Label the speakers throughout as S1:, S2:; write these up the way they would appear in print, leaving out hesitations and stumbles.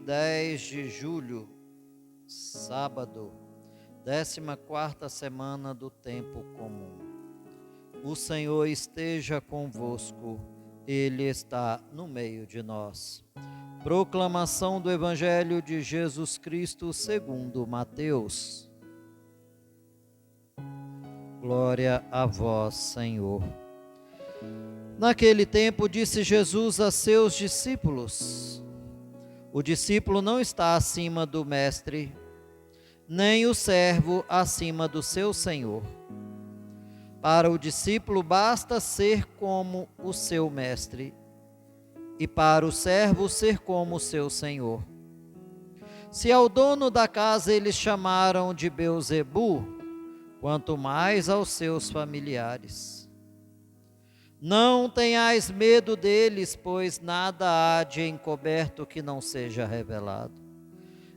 S1: 10 de julho, sábado, 14ª semana do tempo comum. O Senhor esteja convosco, Ele está no meio de nós. Proclamação do Evangelho de Jesus Cristo segundo Mateus. Glória a vós, Senhor. Naquele tempo disse Jesus a seus discípulos: o discípulo não está acima do mestre, nem o servo acima do seu senhor. Para o discípulo basta ser como o seu mestre, e para o servo ser como o seu senhor. Se ao dono da casa eles chamaram de Beelzebu, quanto mais aos seus familiares. Não tenhais medo deles, pois nada há de encoberto que não seja revelado,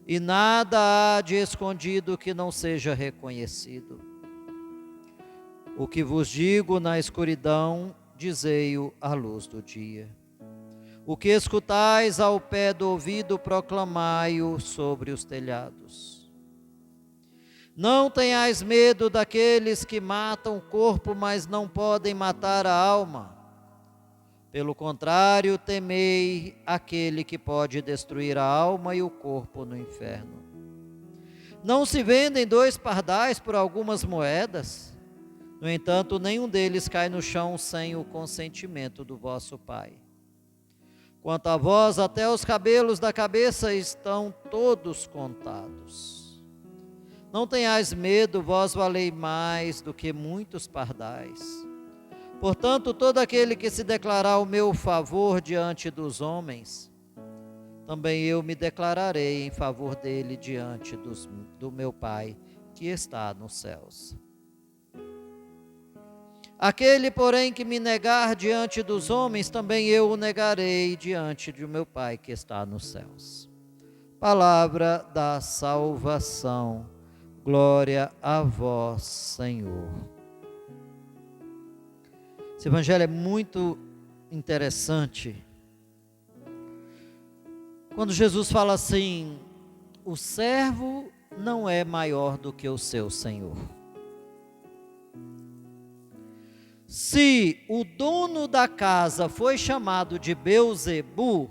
S1: e nada há de escondido que não seja reconhecido. O que vos digo na escuridão, dizei-o à luz do dia. O que escutais ao pé do ouvido, proclamai-o sobre os telhados. Não tenhais medo daqueles que matam o corpo, mas não podem matar a alma. Pelo contrário, temei aquele que pode destruir a alma e o corpo no inferno. Não se vendem 2 pardais por algumas moedas? No entanto, nenhum deles cai no chão sem o consentimento do vosso Pai. Quanto a vós, até os cabelos da cabeça estão todos contados. Não tenhais medo, vós valei mais do que muitos pardais. Portanto, todo aquele que se declarar o meu favor diante dos homens, também eu me declararei em favor dele diante do meu Pai, que está nos céus. Aquele, porém, que me negar diante dos homens, também eu o negarei diante do meu Pai, que está nos céus. Palavra da salvação. Glória a vós, Senhor. Esse evangelho é muito interessante. Quando Jesus fala assim: o servo não é maior do que o seu senhor. Se o dono da casa foi chamado de Beelzebu,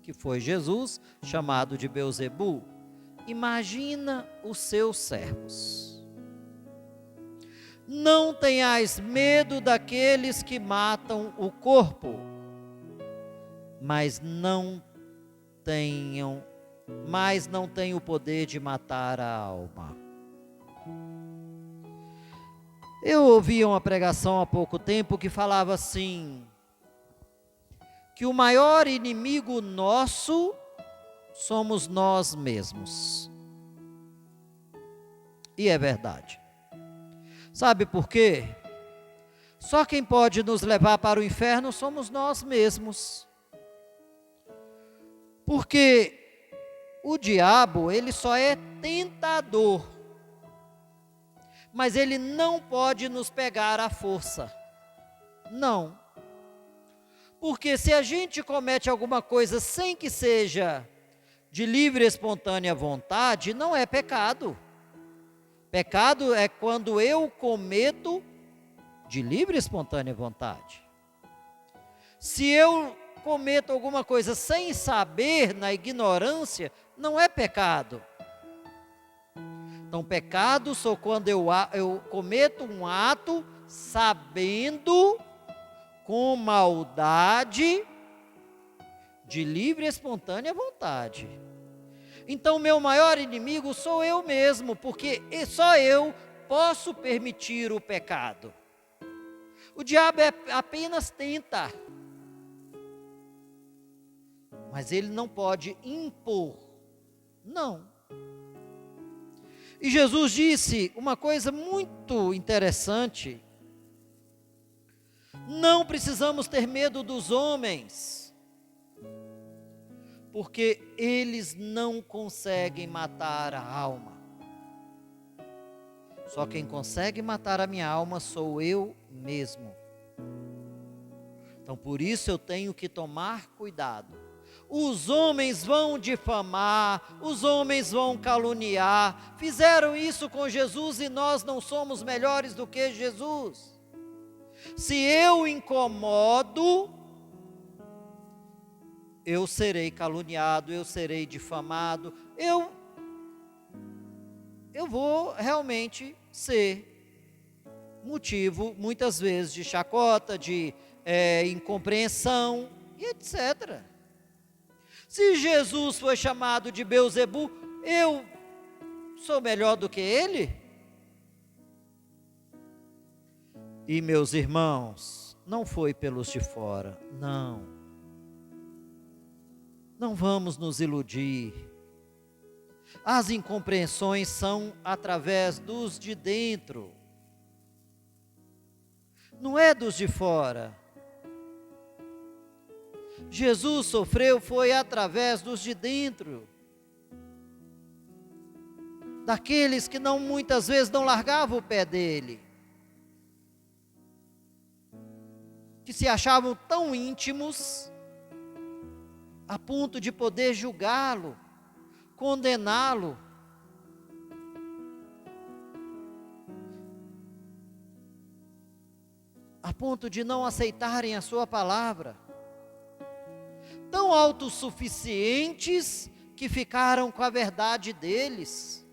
S1: que foi Jesus chamado de Beelzebu, imagina os seus servos. Não tenhais medo daqueles que matam o corpo, mas não tenham o poder de matar a alma. Eu ouvi uma pregação há pouco tempo que falava assim, que o maior inimigo nosso somos nós mesmos. E é verdade. Sabe por quê? Só quem pode nos levar para o inferno somos nós mesmos. Porque o diabo, ele só é tentador, mas ele não pode nos pegar à força. Não. Porque se a gente comete alguma coisa sem que seja de livre e espontânea vontade, não é pecado. Pecado é quando eu cometo de livre e espontânea vontade. Se eu cometo alguma coisa sem saber, na ignorância, não é pecado. Então, pecado só quando eu cometo um ato sabendo, com maldade, de livre e espontânea vontade. Então, meu maior inimigo sou eu mesmo, porque só eu posso permitir o pecado. O diabo apenas tenta, mas ele não pode impor. Não. E Jesus disse uma coisa muito interessante: não precisamos ter medo dos homens, porque eles não conseguem matar a alma. Só quem consegue matar a minha alma sou eu mesmo. Então, por isso eu tenho que tomar cuidado. os homens vão difamar, os homens vão caluniar. Fizeram isso com Jesus e nós não somos melhores do que Jesus. Se eu incomodo, eu serei caluniado, eu serei difamado, eu vou realmente ser motivo, muitas vezes, de chacota, de incompreensão, e etc. Se Jesus foi chamado de Beelzebu, eu sou melhor do que ele? E meus irmãos, não foi pelos de fora, não. Não vamos nos iludir. As incompreensões são através dos de dentro. Não é dos de fora. Jesus sofreu foi através dos de dentro. Daqueles que muitas vezes não largavam o pé dele. Que se achavam tão íntimos a ponto de poder julgá-lo, condená-lo. A ponto de não aceitarem a sua palavra. Tão autossuficientes que ficaram com a verdade deles.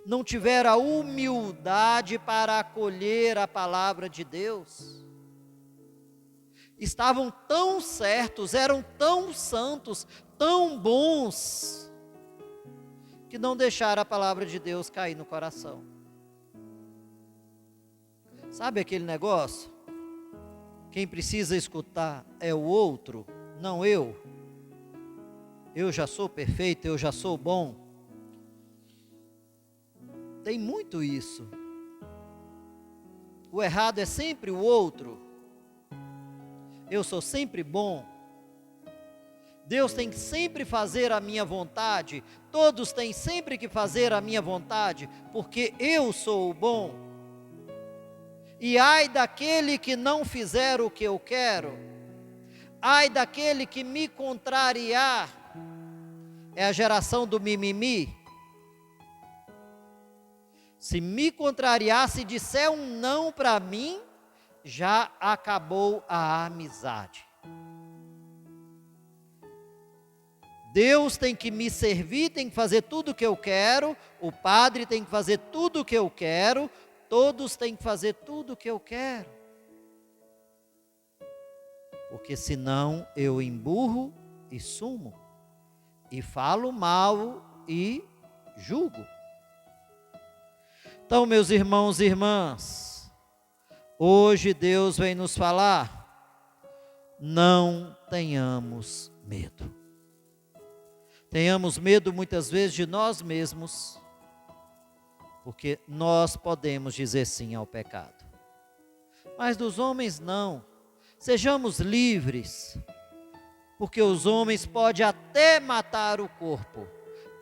S1: Não tiveram a humildade para acolher a palavra de Deus. Estavam tão certos, eram tão santos, tão bons, que não deixaram a palavra de Deus cair no coração. Sabe aquele negócio? Quem precisa escutar é o outro, não eu. Eu já sou perfeito, eu já sou bom. Tem muito isso. O errado é sempre o outro. Eu sou sempre bom. Deus tem que sempre fazer a minha vontade. Todos têm sempre que fazer a minha vontade, porque eu sou o bom. E ai daquele que não fizer o que eu quero. Ai daquele que me contrariar. É a geração do mimimi. Se me contrariar, se disser um não para mim, já acabou a amizade. Deus tem que me servir, tem que fazer tudo o que eu quero, o padre tem que fazer tudo o que eu quero, todos têm que fazer tudo o que eu quero. Porque senão eu emburro e sumo, e falo mal e julgo. Então, meus irmãos e irmãs, hoje Deus vem nos falar, não tenhamos medo. Tenhamos medo muitas vezes de nós mesmos, porque nós podemos dizer sim ao pecado. Mas dos homens não. Sejamos livres, porque os homens podem até matar o corpo,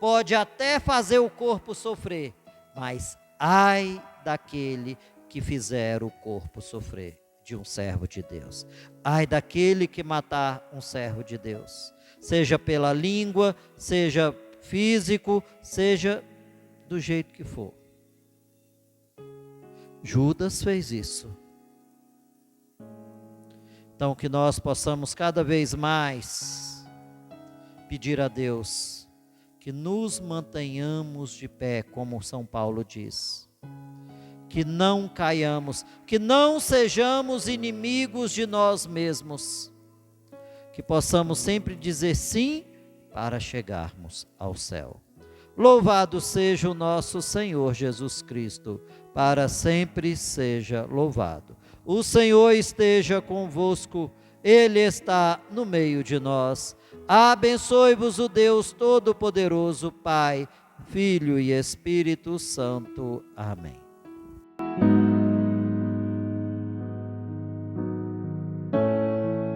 S1: pode até fazer o corpo sofrer, mas ai daquele que fizer o corpo sofrer de um servo de Deus. Ai daquele que matar um servo de Deus. Seja pela língua, seja físico, seja do jeito que for. Judas fez isso. Então que nós possamos cada vez mais pedir a Deus que nos mantenhamos de pé, como São Paulo diz. Que não caiamos, que não sejamos inimigos de nós mesmos. Que possamos sempre dizer sim para chegarmos ao céu. Louvado seja o nosso Senhor Jesus Cristo, para sempre seja louvado. O Senhor esteja convosco, Ele está no meio de nós. Abençoe-vos o Deus Todo-Poderoso, Pai, Filho e Espírito Santo. Amém.